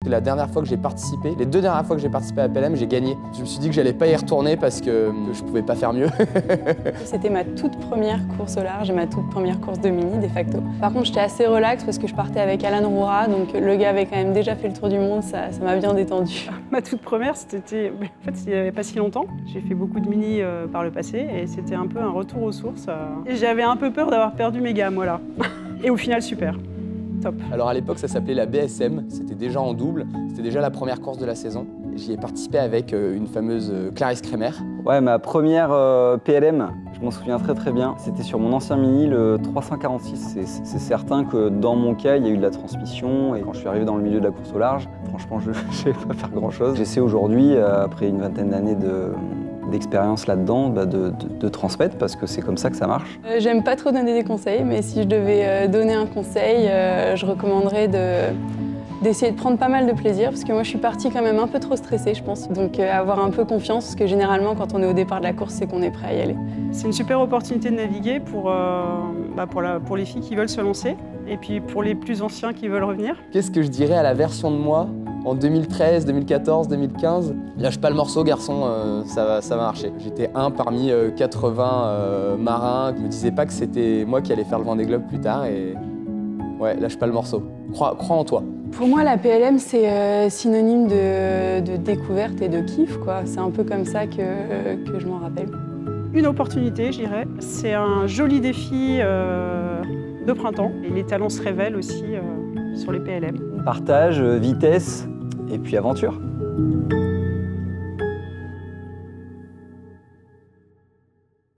La dernière fois que j'ai participé, les 2 dernières fois que j'ai participé à PLM, j'ai gagné. Je me suis dit que j'allais pas y retourner parce que je pouvais pas faire mieux. C'était ma toute première course au large et ma toute première course de mini, de facto. Par contre, j'étais assez relax parce que je partais avec Alan Roura, donc le gars avait quand même déjà fait le tour du monde, ça m'a bien détendu. Ma toute première, c'était en fait, il n'y avait pas si longtemps. J'ai fait beaucoup de mini par le passé et c'était un peu un retour aux sources. Et j'avais un peu peur d'avoir perdu mes gammes, voilà. Et au final, super. Top. Alors à l'époque, ça s'appelait la BSM, c'était déjà en double, c'était déjà la première course de la saison. J'y ai participé avec une fameuse Clarisse Kremer. Ouais, ma première PLM, je m'en souviens très bien, c'était sur mon ancien mini, le 346. C'est certain que dans mon cas, il y a eu de la transmission et quand je suis arrivé dans le milieu de la course au large, franchement, je ne savais pas faire grand-chose. J'essaie aujourd'hui, après une vingtaine d'années d'expérience là-dedans, de transmettre parce que c'est comme ça que ça marche. J'aime pas trop donner des conseils, mais si je devais donner un conseil, je recommanderais d'essayer de prendre pas mal de plaisir parce que moi je suis partie quand même un peu trop stressée, je pense. Donc avoir un peu confiance parce que généralement quand on est au départ de la course, c'est qu'on est prêt à y aller. C'est une super opportunité de naviguer pour les filles qui veulent se lancer et puis pour les plus anciens qui veulent revenir. Qu'est-ce que je dirais à la version de moi en 2013, 2014, 2015? Lâche pas le morceau, garçon, ça va marcher. J'étais un parmi 80 marins. Je me disais pas que c'était moi qui allais faire le Vendée Globe plus tard et ouais, lâche pas le morceau. Crois en toi. Pour moi, la PLM, c'est synonyme de découverte et de kiff, quoi. C'est un peu comme ça que je m'en rappelle. Une opportunité, je dirais. C'est un joli défi de printemps. Et les talents se révèlent aussi sur les PLM. Partage, vitesse et puis aventure.